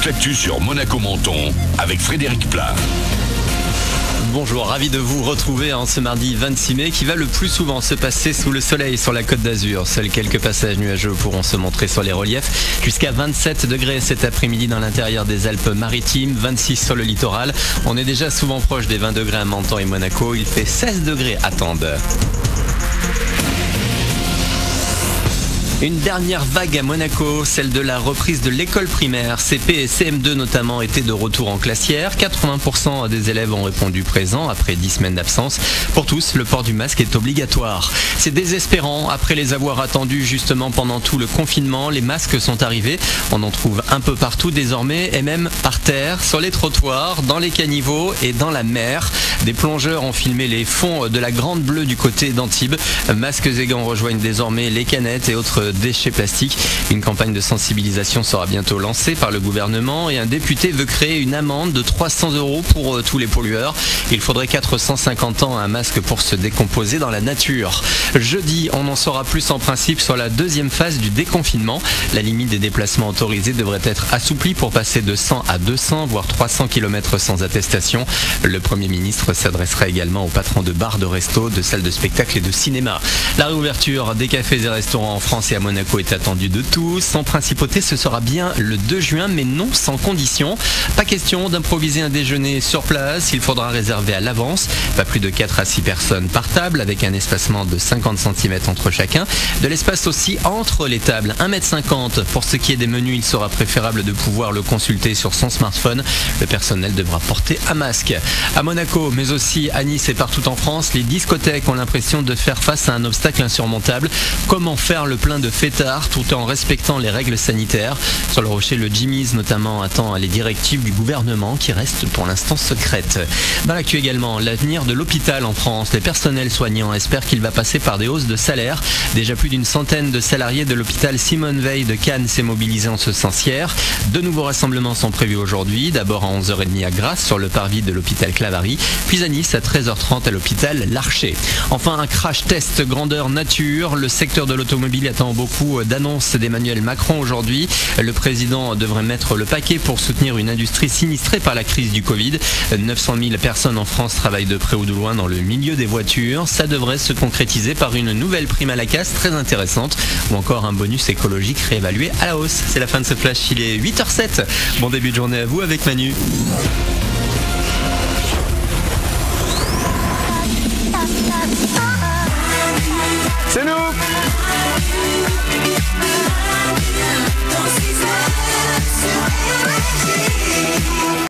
toute l'actu sur Monaco Menton avec Frédéric Plat. Bonjour, ravi de vous retrouver ce mardi 26 mai qui va le plus souvent se passer sous le soleil sur la Côte d'Azur. Seuls quelques passages nuageux pourront se montrer sur les reliefs. Jusqu'à 27 degrés cet après-midi dans l'intérieur des Alpes-Maritimes, 26 sur le littoral. On est déjà souvent proche des 20 degrés à Menton et Monaco. Il fait 16 degrés à Tende. Une dernière vague à Monaco, celle de la reprise de l'école primaire. CP et CM2 notamment étaient de retour en classière. 80% des élèves ont répondu présent après 10 semaines d'absence. Pour tous, le port du masque est obligatoire. C'est désespérant. Après les avoir attendus justement pendant tout le confinement, les masques sont arrivés. On en trouve un peu partout désormais et même par terre, sur les trottoirs, dans les caniveaux et dans la mer. Des plongeurs ont filmé les fonds de la Grande Bleue du côté d'Antibes. Masques et gants rejoignent désormais les canettes et autres déchets plastiques. Une campagne de sensibilisation sera bientôt lancée par le gouvernement et un député veut créer une amende de 300 € pour tous les pollueurs. Il faudrait 450 ans à un masque pour se décomposer dans la nature. Jeudi, on en saura plus en principe sur la deuxième phase du déconfinement. La limite des déplacements autorisés devrait être assouplie pour passer de 100 à 200 voire 300 km sans attestation. Le Premier ministre s'adressera également aux patrons de bars, de restos, de salles de spectacle et de cinéma. La réouverture des cafés et restaurants en France et à Monaco est attendue de tous. En principauté, ce sera bien le 2 juin, mais non sans condition. Pas question d'improviser un déjeuner sur place, il faudra réserver à l'avance. Pas plus de 4 à 6 personnes par table, avec un espacement de 50 cm entre chacun. De l'espace aussi entre les tables, 1,50 m. Pour ce qui est des menus, il sera préférable de pouvoir le consulter sur son smartphone. Le personnel devra porter un masque. À Monaco, mais aussi à Nice et partout en France, les discothèques ont l'impression de faire face à un obstacle insurmontable. Comment faire le plein de fêtards tout en respectant les règles sanitaires? Sur le Rocher, le Jimmy's notamment attend les directives du gouvernement qui restent pour l'instant secrètes. Dans l'actu également, l'avenir de l'hôpital en France. Les personnels soignants espèrent qu'il va passer par des hausses de salaire. Déjà plus d'une centaine de salariés de l'hôpital Simone Veil de Cannes s'est mobilisé en ce sens hier. De nouveaux rassemblements sont prévus aujourd'hui. D'abord à 11h30 à Grasse sur le parvis de l'hôpital Clavary, puis à Nice à 13h30 à l'hôpital Larcher. Enfin, un crash test grandeur nature. Le secteur de l'automobile attend beaucoup d'annonces d'Emmanuel Macron aujourd'hui. Le président devrait mettre le paquet pour soutenir une industrie sinistrée par la crise du Covid. 900 000 personnes en France travaillent de près ou de loin dans le milieu des voitures. Ça devrait se concrétiser par une nouvelle prime à la casse très intéressante ou encore un bonus écologique réévalué à la hausse. C'est la fin de ce flash, il est 8h07. Bon début de journée à vous avec Manu.